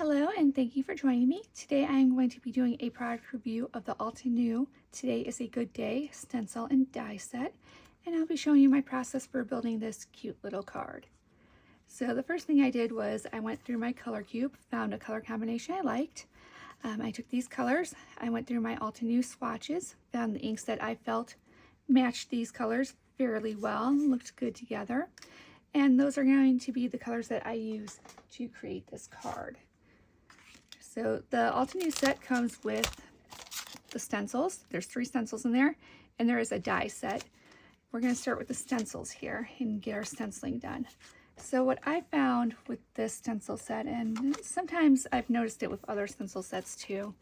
Hello and thank you for joining me. Today I am going to be doing a product review of the Altenew Today is a Good Day stencil and die set, and I'll be showing you my process for building this cute little card. So the first thing I did was I went through my color cube, found a color combination I liked. I took these colors, I went through my Altenew swatches, found the inks that I felt matched these colors fairly well, looked good together, and those are going to be the colors that I use to create this card. So the Altenew set comes with the stencils. There's 3 stencils in there, and there is a die set. We're going to start with the stencils here and get our stenciling done. So what I found with this stencil set, and sometimes I've noticed it with other stencil sets too,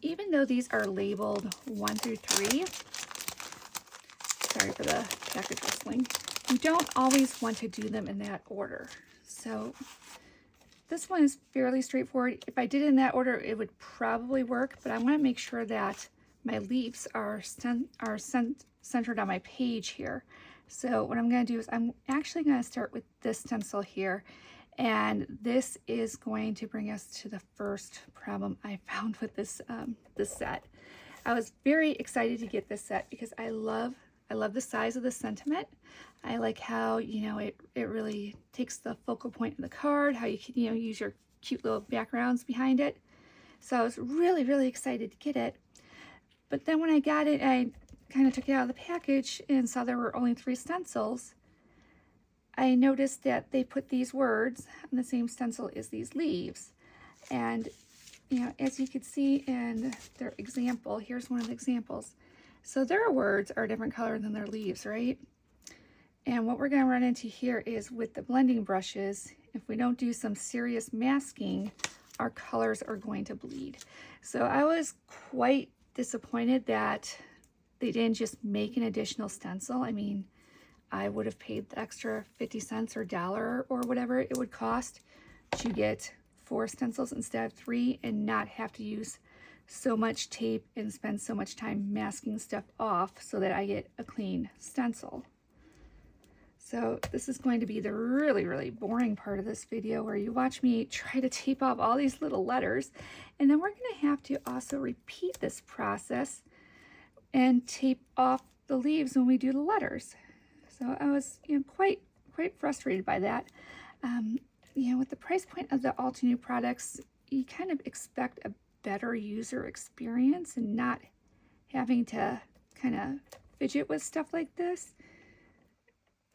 even though these are labeled 1 through 3, sorry for the package rustling, you don't always want to do them in that order. So this one is fairly straightforward. If I did it in that order, it would probably work, but I want to make sure that my leaves are centered on my page here. So what I'm going to do is I'm actually going to start with this stencil here, and this is going to bring us to the first problem I found with this set. I was very excited to get this set because I love the size of the sentiment. I like how, it really takes the focal point of the card, how you can, use your cute little backgrounds behind it. So I was really, really excited to get it. But then when I got it, I kind of took it out of the package and saw there were only 3 stencils. I noticed that they put these words on the same stencil as these leaves. And, as you could see in their example, here's one of the examples. So their words are a different color than their leaves, right? And what we're going to run into here is with the blending brushes, if we don't do some serious masking, our colors are going to bleed. So I was quite disappointed that they didn't just make an additional stencil. I mean, I would have paid the extra 50 cents or $1 or whatever it would cost to get 4 stencils instead of 3 and not have to use so much tape and spend so much time masking stuff off so that I get a clean stencil. So this is going to be the really, really boring part of this video where you watch me try to tape off all these little letters, and then we're going to have to also repeat this process and tape off the leaves when we do the letters. So I was quite frustrated by that. With the price point of the Altenew products, you kind of expect a better user experience and not having to kind of fidget with stuff like this.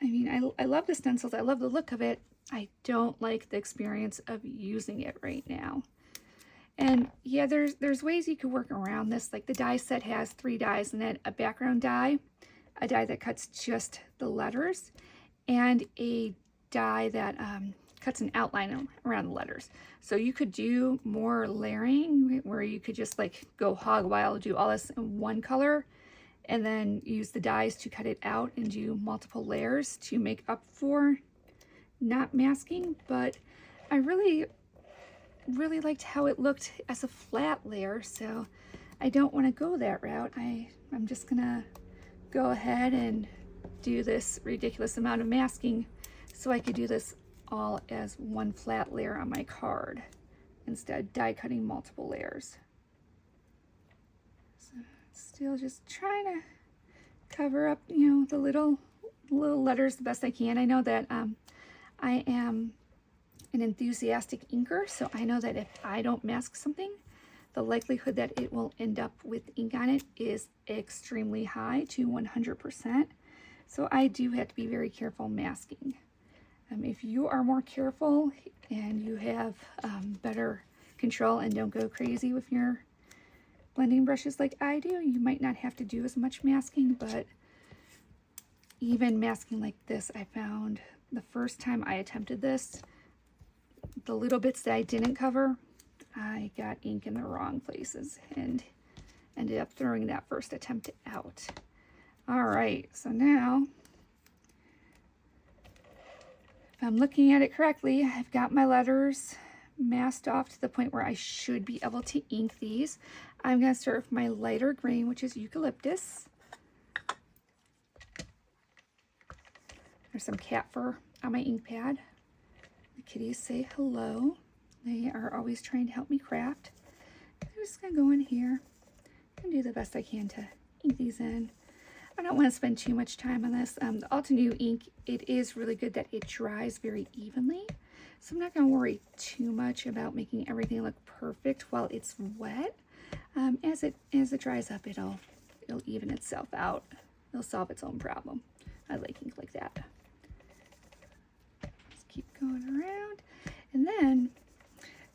I mean, I love the stencils. I love the look of it. I don't like the experience of using it right now. And yeah, there's ways you could work around this. Like the die set has 3 dies and then a background die, a die that cuts just the letters, and a die that cuts an outline around the letters. So you could do more layering where you could just like go hog wild, do all this in one color, and then use the dies to cut it out and do multiple layers to make up for not masking. But I really liked how it looked as a flat layer, so I don't want to go that route. I'm just gonna go ahead and do this ridiculous amount of masking so I could do this all as one flat layer on my card instead of die cutting multiple layers. So still just trying to cover up, the little letters the best I can. I know that I am an enthusiastic inker, so I know that if I don't mask something, the likelihood that it will end up with ink on it is extremely high, to 100%. So I do have to be very careful masking. If you are more careful and you have better control and don't go crazy with your blending brushes like I do, you might not have to do as much masking. But even masking like this, I found the first time I attempted this, the little bits that I didn't cover, I got ink in the wrong places and ended up throwing that first attempt out. All right, so now, if I'm looking at it correctly, I've got my letters masked off to the point where I should be able to ink these. I'm going to start with my lighter green, which is eucalyptus. There's some cat fur on my ink pad. The kitties say hello. They are are always trying to help me craft. I'm just going to go in here and do the best I can to ink these in. I don't want to spend too much time on this. The Altenew ink, it is really good that it dries very evenly. So I'm not going to worry too much about making everything look perfect while it's wet. As it dries up, it'll even itself out. It'll solve its own problem. I like ink like that. Just keep going around. And then,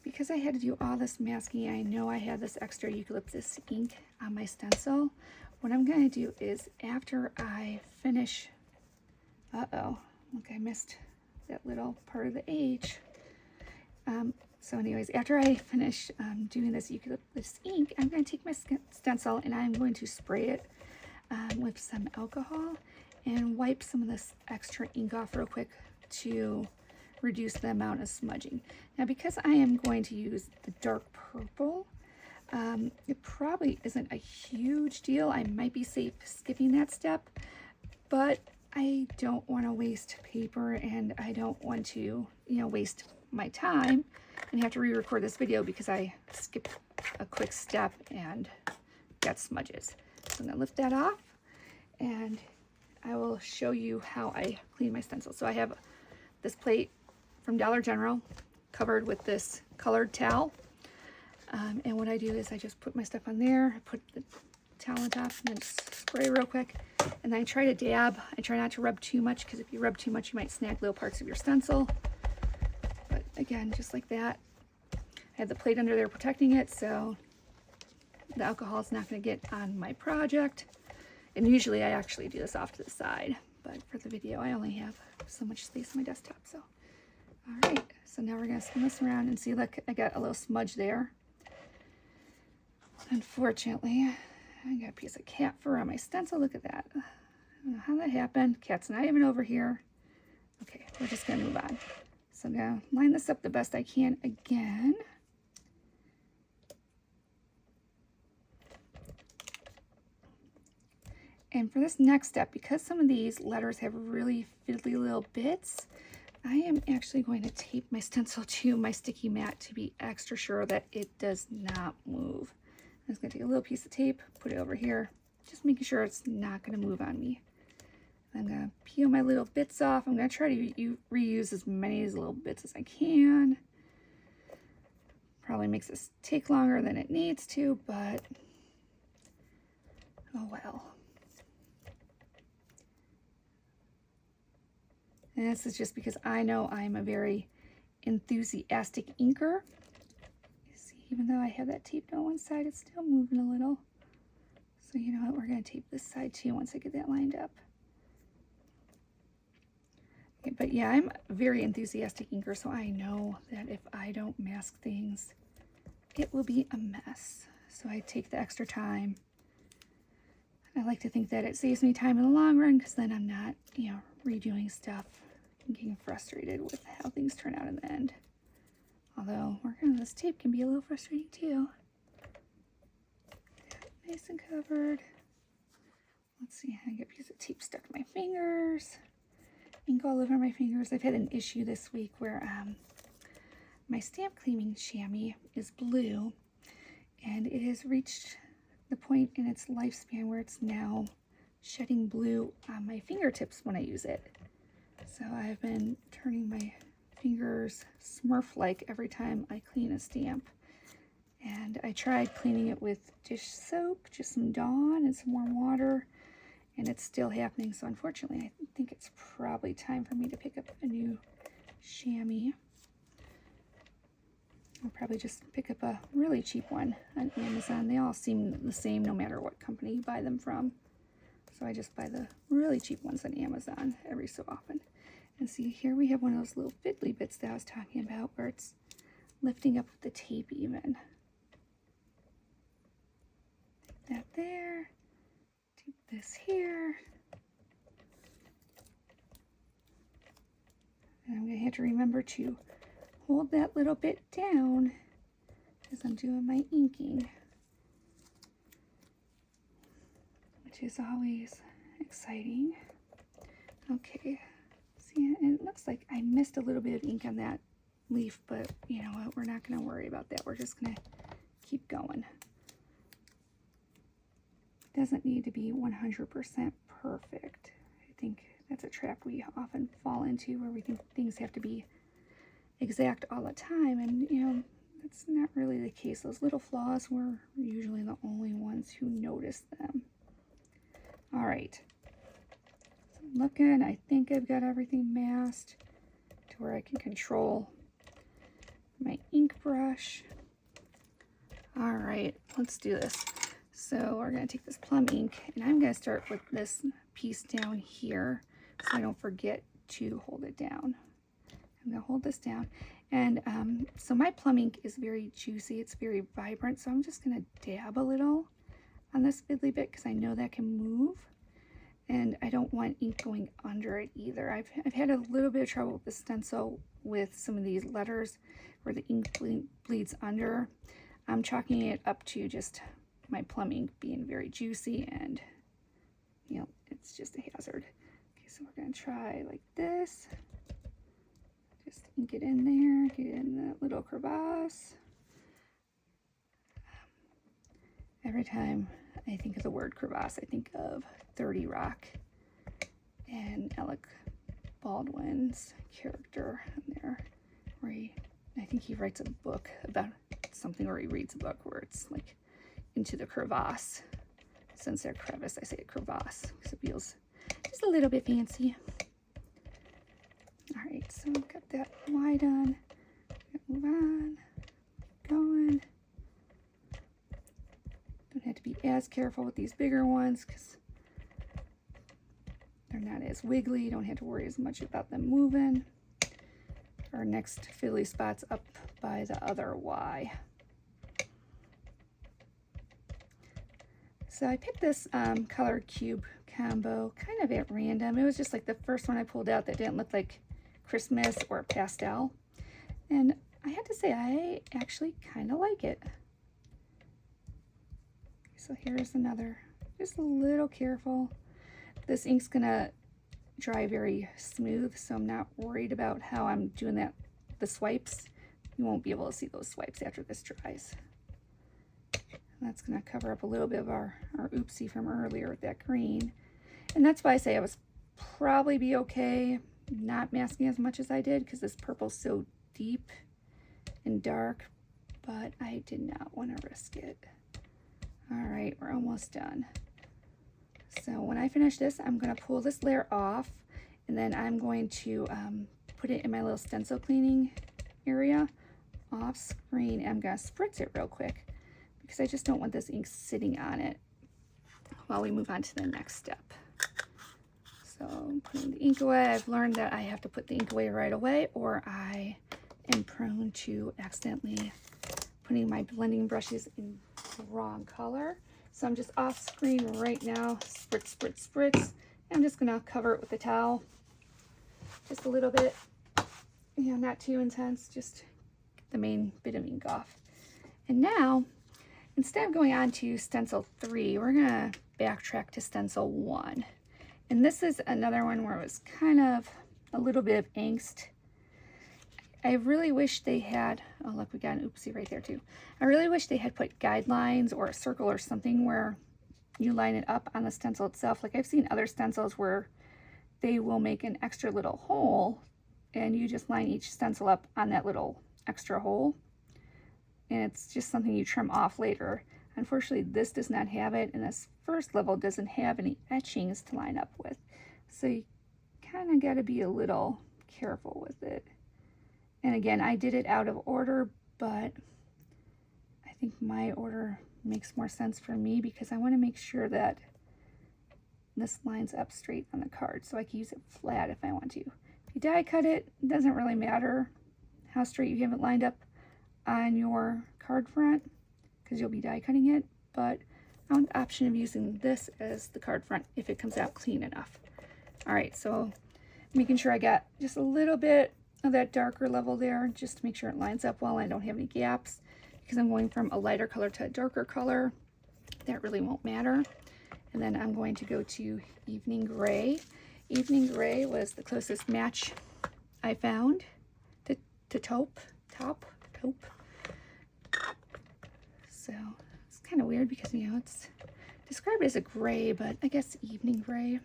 because I had to do all this masking, I know I had this extra eucalyptus ink on my stencil. What I'm going to do is after I finish, look, I missed that little part of the H. So anyways, after I finish doing this eucalyptus ink, I'm going to take my stencil and I'm going to spray it with some alcohol and wipe some of this extra ink off real quick to reduce the amount of smudging. Now, because I am going to use the dark purple, it probably isn't a huge deal. I might be safe skipping that step, but I don't want to waste paper and I don't want to, waste my time and have to re-record this video because I skipped a quick step and got smudges. So I'm going to lift that off and I will show you how I clean my stencil. So I have this plate from Dollar General covered with this colored towel. And what I do is I just put my stuff on there, I put the towel on top and then just spray real quick. And then I try to dab. I try not to rub too much because if you rub too much, you might snag little parts of your stencil. But again, just like that. I have the plate under there protecting it, so the alcohol is not going to get on my project. And usually I actually do this off to the side, but for the video, I only have so much space on my desktop. So, all right. So now we're going to spin this around and see, look, I got a little smudge there. Unfortunately, I got a piece of cat fur on my stencil. Look at that. I don't know how that happened. Cat's not even over here. Okay, we're just going to move on. So I'm going to line this up the best I can again. And for this next step, because some of these letters have really fiddly little bits, I am actually going to tape my stencil to my sticky mat to be extra sure that it does not move. I'm just going to take a little piece of tape, put it over here, just making sure it's not going to move on me. I'm going to peel my little bits off. I'm going to try to reuse as many of these little bits as I can. Probably makes this take longer than it needs to, but oh well. And this is just because I know I'm a very enthusiastic inker. You see, even though I have that taped on one side, it's still moving a little. So you know what, we're going to tape this side too once I get that lined up. Okay, but yeah, I'm a very enthusiastic inker, so I know that if I don't mask things, it will be a mess. So I take the extra time. I like to think that it saves me time in the long run because then I'm not, redoing stuff and getting frustrated with how things turn out in the end. Although working on this tape can be a little frustrating too. Nice and covered. Let's see, I get a piece of tape stuck in my fingers. Ink all over my fingers. I've had an issue this week where my stamp cleaning chamois is blue and it has reached the point in its lifespan where it's now shedding blue on my fingertips when I use it. So I've been turning my fingers Smurf-like every time I clean a stamp. And I tried cleaning it with dish soap, just some Dawn and some warm water, and it's still happening. So unfortunately, I think it's probably time for me to pick up a new chamois. I'll probably just pick up a really cheap one on Amazon. They all seem the same no matter what company you buy them from. So I just buy the really cheap ones on Amazon every so often. And see, here we have one of those little fiddly bits that I was talking about where it's lifting up the tape even. Take that there. Tape this here. And I'm going to have to remember to hold that little bit down as I'm doing my inking, which is always exciting. Okay, see, and it looks like I missed a little bit of ink on that leaf, but you know what, we're not going to worry about that. We're just going to keep going. It doesn't need to be 100% perfect. I think that's a trap we often fall into, where we think things have to be exact all the time, and you know, that's not really the case. Those little flaws, we're usually the only ones who notice them. All right, so I'm looking, I think I've got everything masked to where I can control my ink brush. All right, let's do this. So we're going to take this plum ink, and I'm going to start with this piece down here so I don't forget to hold it down. I'm going to hold this down. And so my plum ink is very juicy. It's very vibrant. So I'm just going to dab a little on this fiddly bit because I know that can move. And I don't want ink going under it either. I've had a little bit of trouble with the stencil with some of these letters where the ink bleeds under. I'm chalking it up to just my plum ink being very juicy, and you know, it's just a hazard. Okay, so we're going to try like this. Just ink it in there, get it in that little crevasse. Every time I think of the word crevasse, I think of 30 Rock and Alec Baldwin's character in there, where I think he writes a book about something, or he reads a book where it's like into the crevasse. Since they're crevice, I say crevasse because it feels just a little bit fancy. All right, so I've got that Y done. Move on, going. Don't have to be as careful with these bigger ones because they're not as wiggly. You don't have to worry as much about them moving. Our next fiddly spot's up by the other Y. So I picked this color cube combo kind of at random. It was just like the first one I pulled out that didn't look like Christmas or pastel. And I have to say, I actually kind of like it. So here's another, just a little careful. This ink's gonna dry very smooth, so I'm not worried about how I'm doing that. The swipes, you won't be able to see those swipes after this dries. And that's gonna cover up a little bit of our oopsie from earlier with that green. And that's why I say I was probably be okay not masking as much as I did, because this purple's so deep and dark, but I did not want to risk it. All right, we're almost done. So when I finish this, I'm going to pull this layer off, and then I'm going to put it in my little stencil cleaning area off screen. And I'm going to spritz it real quick because I just don't want this ink sitting on it while we move on to the next step. So putting the ink away, I've learned that I have to put the ink away right away, or I am prone to accidentally putting my blending brushes in the wrong color. So I'm just off screen right now, spritz, spritz, spritz. I'm just gonna cover it with a towel, just a little bit, you know, not too intense, just get the main bit of ink off. And now, instead of going on to stencil 3, we're gonna backtrack to stencil 1. And this is another one where it was kind of a little bit of angst. I really wish they had, oh look, we got an oopsie right there too. I really wish they had put guidelines or a circle or something where you line it up on the stencil itself. Like I've seen other stencils where they will make an extra little hole and you just line each stencil up on that little extra hole. And it's just something you trim off later. Unfortunately, this does not have it, and this first level doesn't have any etchings to line up with. So you kind of got to be a little careful with it. And again, I did it out of order, but I think my order makes more sense for me because I want to make sure that this lines up straight on the card so I can use it flat if I want to. If you die cut it, it doesn't really matter how straight you have it lined up on your card front because you'll be die cutting it, but I want the option of using this as the card front if it comes out clean enough. All right, so making sure I got just a little bit of that darker level there just to make sure it lines up well and I don't have any gaps because I'm going from a lighter color to a darker color. That really won't matter. And then I'm going to go to Evening Gray. Evening Gray was the closest match I found to taupe. So it's kind of weird because, you know, it's described as a gray, but I guess evening gray.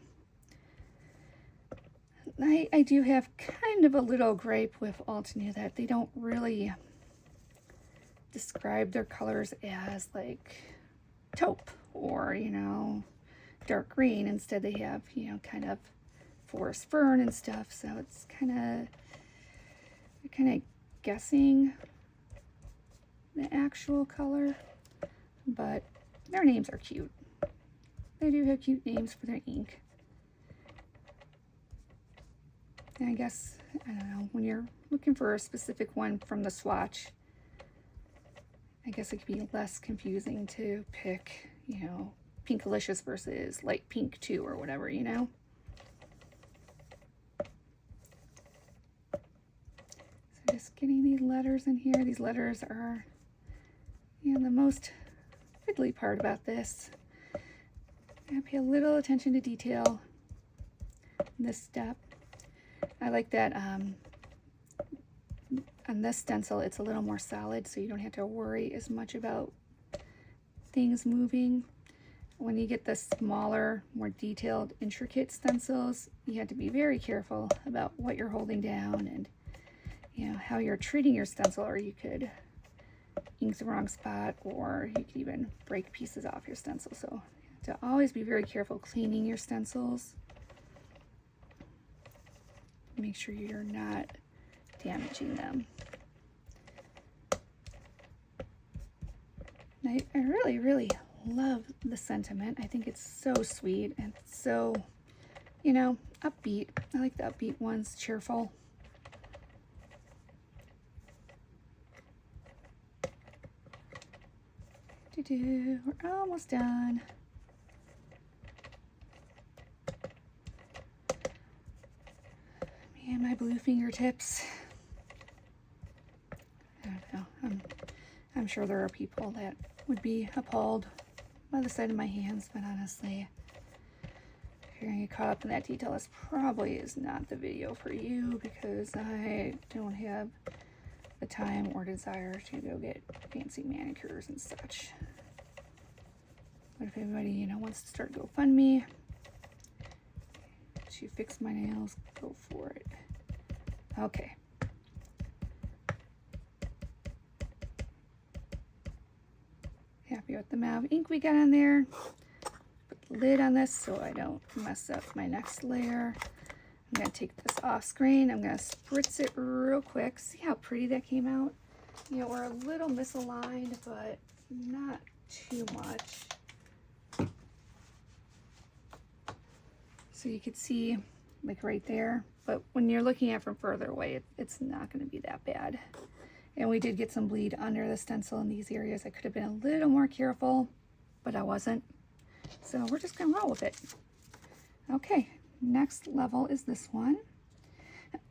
I do have kind of a little gripe with Altenew that they don't really describe their colors as like taupe or, you know, dark green. Instead they have, you know, kind of forest fern and stuff. So it's kind of guessing the actual color, but their names are cute. They do have cute names for their ink. And I guess, I don't know, when you're looking for a specific one from the swatch, I guess it could be less confusing to pick, you know, Pinkalicious versus Light Pink 2 or whatever, you know? So just getting these letters in here. These letters are, you know, the most fiddly part about this. I pay a little attention to detail in this step. I like that on this stencil it's a little more solid, so you don't have to worry as much about things moving. When you get the smaller, more detailed, intricate stencils, you have to be very careful about what you're holding down and, you know, how you're treating your stencil, or you could ink the wrong spot, or you could even break pieces off your stencil. So you have to always be very careful cleaning your stencils. Make sure you're not damaging them. I really, really love the sentiment. I think it's so sweet and so, you know, upbeat. I like the upbeat ones, cheerful. We're almost done. Man, my blue fingertips. I don't know. I'm sure there are people that would be appalled by the sight of my hands, but honestly, if you're gonna get caught up in that detail, this probably is not the video for you, because I don't have the time or desire to go get fancy manicures and such. But if anybody, you know, wants to start GoFundMe to fix my nails, go for it. Okay. Happy with the amount of ink we got on there. Put the lid on this so I don't mess up my next layer. I'm going to take this off screen. I'm going to spritz it real quick. See how pretty that came out? You know, we're a little misaligned, but not too much. So you could see, like right there, but when you're looking at it from further away, it's not going to be that bad. And we did get some bleed under the stencil in these areas. I could have been a little more careful, but I wasn't. So we're just going to roll with it. Okay, next level is this one.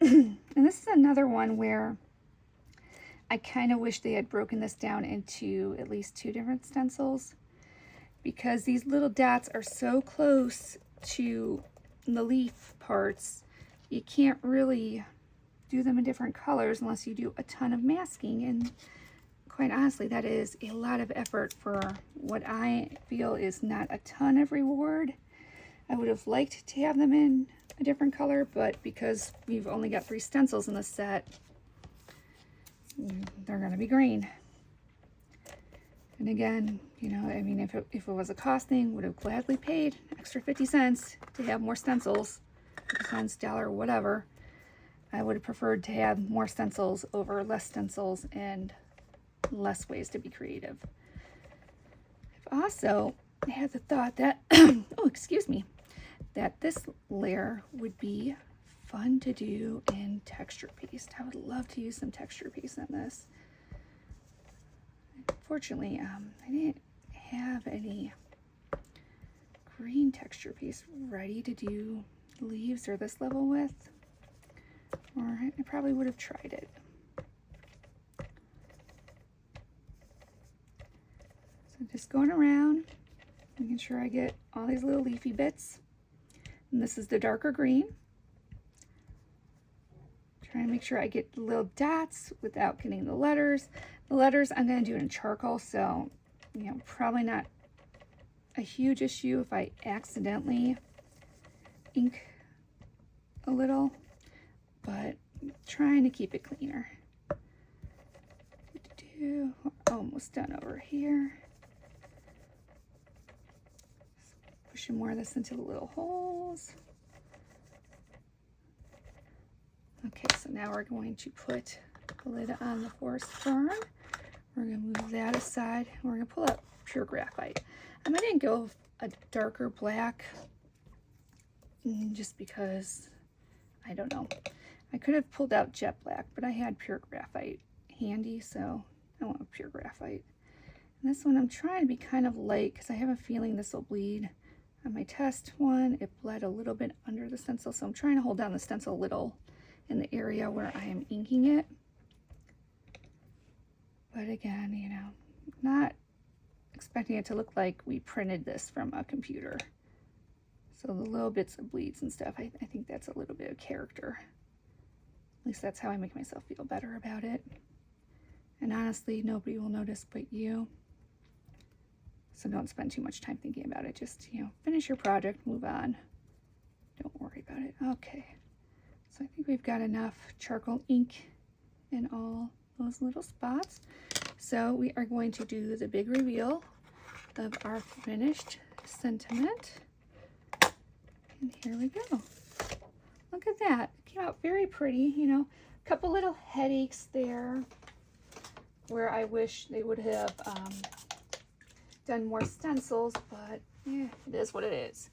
And this is another one where I kind of wish they had broken this down into at least 2 different stencils, because these little dots are so close to the leaf parts, you can't really do them in different colors unless you do a ton of masking. And quite honestly, that is a lot of effort for what I feel is not a ton of reward. I would have liked to have them in a different color, but because we've only got 3 stencils in this set, they're going to be green. And again, you know, I mean, if it was a cost thing, would have gladly paid an extra 50 cents to have more stencils, 50 cents, dollar, whatever. I would have preferred to have more stencils over less stencils and less ways to be creative. I've also had the thought that, oh, excuse me, that this layer would be fun to do in texture paste. I would love to use some texture paste on this. Unfortunately, I didn't have any green texture paste ready to do leaves or this level with, or I probably would have tried it. So just going around, making sure I get all these little leafy bits. And this is the darker green. Trying to make sure I get the little dots without getting the letters. The letters I'm going to do in charcoal, so, you know, probably not a huge issue if I accidentally ink a little, but trying to keep it cleaner. We're almost done over here. Pushing more of this into the little holes. Okay, so now we're going to put the lid on the forest fern. We're going to move that aside. We're going to pull out pure graphite. I'm going to go a darker black just because, I don't know. I could have pulled out jet black, but I had pure graphite handy, so I want pure graphite. And this one I'm trying to be kind of light because I have a feeling this will bleed. On my test one, it bled a little bit under the stencil, so I'm trying to hold down the stencil a little in the area where I am inking it. But again, you know, not expecting it to look like we printed this from a computer. So the little bits of bleeds and stuff, I think that's a little bit of character. At least that's how I make myself feel better about it. And honestly, nobody will notice but you. So don't spend too much time thinking about it. Just, you know, finish your project, move on. Don't worry about it. Okay. So I think we've got enough charcoal ink in all those little spots. So we are going to do the big reveal of our finished sentiment. And here we go. Look at that. It came out very pretty, you know. A couple little headaches there where I wish they would have done more stencils, but yeah, it is what it is.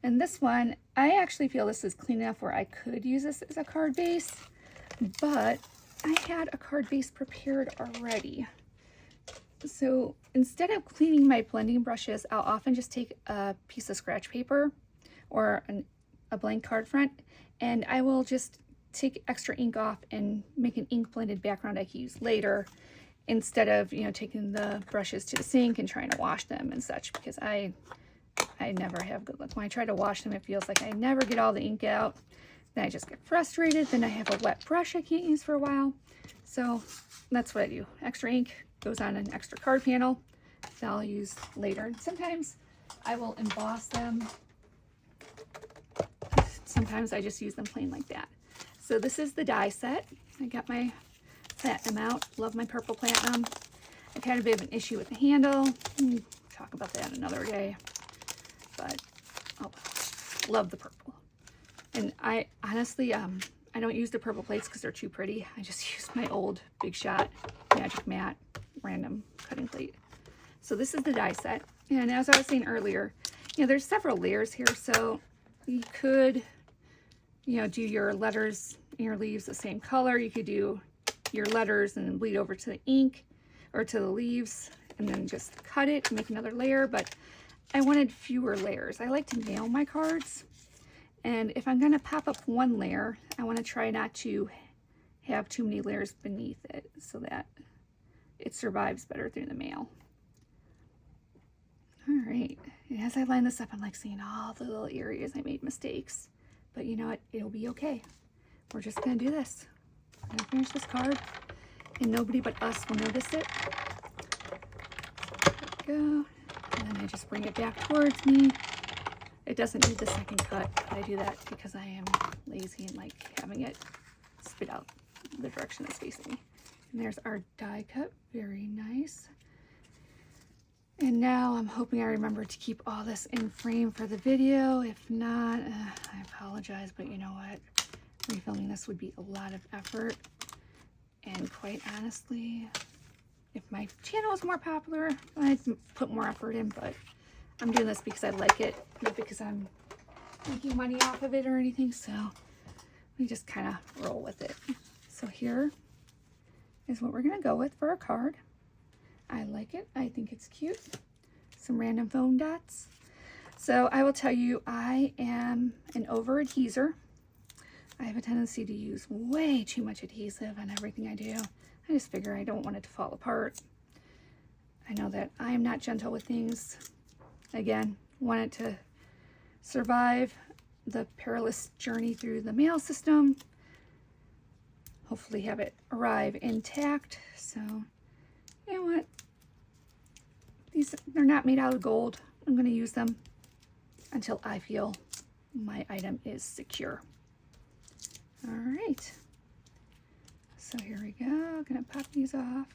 And this one, I actually feel this is clean enough where I could use this as a card base, but I had a card base prepared already. So instead of cleaning my blending brushes, I'll often just take a piece of scratch paper or a blank card front, and I will just take extra ink off and make an ink blended background I can use later, instead of, you know, taking the brushes to the sink and trying to wash them and such, because I never have good luck. When I try to wash them, it feels like I never get all the ink out. Then I just get frustrated. Then I have a wet brush I can't use for a while. So that's what I do. Extra ink goes on an extra card panel that I'll use later. And sometimes I will emboss them. Sometimes I just use them plain like that. So this is the die set. I got my platinum out. Love my purple platinum. I've had a bit of an issue with the handle. Talk about that another day. But oh, love the purple. And I honestly, I don't use the purple plates because they're too pretty. I just use my old Big Shot Magic Matte random cutting plate. So this is the die set. And as I was saying earlier, you know, there's several layers here. So you could, you know, do your letters and your leaves the same color. You could do your letters and then bleed over to the ink or to the leaves and then just cut it and make another layer. But I wanted fewer layers. I like to nail my cards. And if I'm going to pop up one layer, I want to try not to have too many layers beneath it so that it survives better through the mail. All right. And as I line this up, I'm like seeing all the little areas I made mistakes. But you know what? It'll be okay. We're just going to do this. I'm going to finish this card, and nobody but us will notice it. There we go. And then I just bring it back towards me. It doesn't need the second cut, but I do that because I am lazy and like having it spit out the direction it's facing me. And there's our die cut. Very nice. And now I'm hoping I remember to keep all this in frame for the video. If not, I apologize, but you know what? Refilming this would be a lot of effort. And quite honestly, if my channel was more popular, I'd put more effort in, but I'm doing this because I like it, not because I'm making money off of it or anything. So we just kind of roll with it. So here is what we're going to go with for our card. I like it. I think it's cute. Some random foam dots. So I will tell you, I am an over adheser. I have a tendency to use way too much adhesive on everything I do. I just figure I don't want it to fall apart. I know that I am not gentle with things. Again, want it to survive the perilous journey through the mail system. hopefully have it arrive intact. So, you know what? They're not made out of gold. I'm going to use them until I feel my item is secure. All right. So here we go. I'm going to pop these off.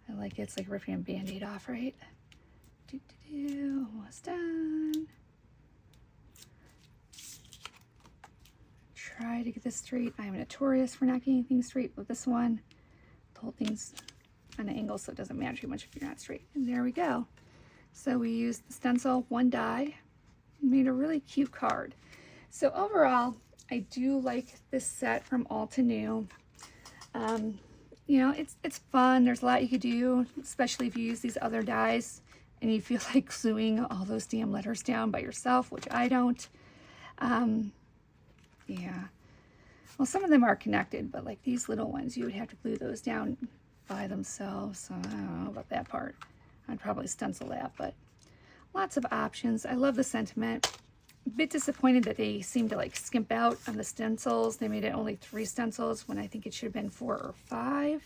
I like it. It's like ripping a Band-Aid off, right? Almost done. Try to get this straight. I am notorious for not getting things straight with this one. The whole thing's on an angle, so it doesn't matter too much if you're not straight. And there we go. So we used the stencil, one die, made a really cute card. So overall, I do like this set from Altenew. You know, it's fun. There's a lot you could do, especially if you use these other dies and you feel like gluing all those damn letters down by yourself, which I don't. Yeah. Well, some of them are connected, but like these little ones, you would have to glue those down by themselves. So I don't know about that part. I'd probably stencil that, but lots of options. I love the sentiment. A bit disappointed that they seem to like skimp out on the stencils. They made it only 3 stencils when I think it should have been 4 or 5.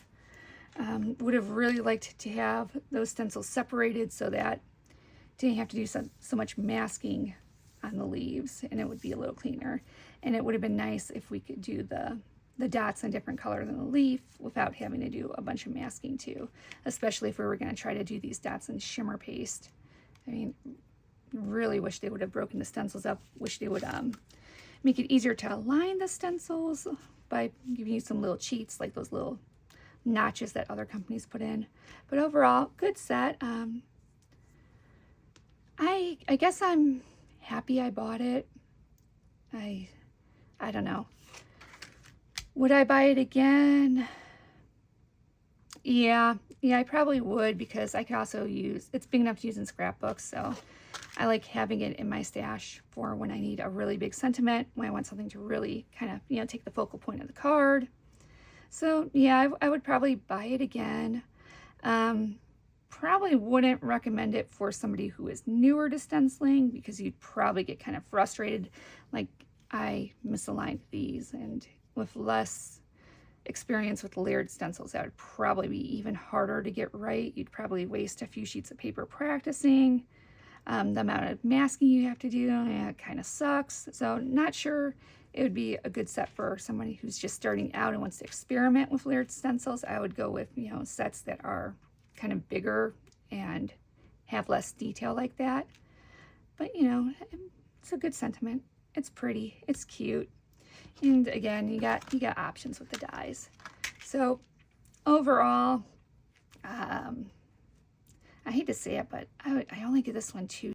Would have really liked to have those stencils separated so that didn't have to do so much masking on the leaves, and it would be a little cleaner. And it would have been nice if we could do the dots in a different color than the leaf without having to do a bunch of masking too, especially if we were going to try to do these dots in shimmer paste. I mean, really wish they would have broken the stencils up. Wish they would make it easier to align the stencils by giving you some little cheats like those little notches that other companies put in. But overall, good set. I guess I'm happy I bought it. I don't know. Would I buy it again? Yeah, I probably would, because I could also use, it's big enough to use in scrapbooks, so I like having it in my stash for when I need a really big sentiment, when I want something to really kind of, you know, take the focal point of the card. So yeah, I would probably buy it again. Probably wouldn't recommend it for somebody who is newer to stenciling, because you'd probably get kind of frustrated. Like, I misaligned these, and with less experience with layered stencils, that would probably be even harder to get right. You'd probably waste a few sheets of paper practicing. The amount of masking you have to do, yeah, it kind of sucks. So not sure it would be a good set for somebody who's just starting out and wants to experiment with layered stencils. I would go with, you know, sets that are kind of bigger and have less detail like that. But, you know, it's a good sentiment. It's pretty, it's cute. And again, you got options with the dies. So overall, I hate to say it, but I only give this one 2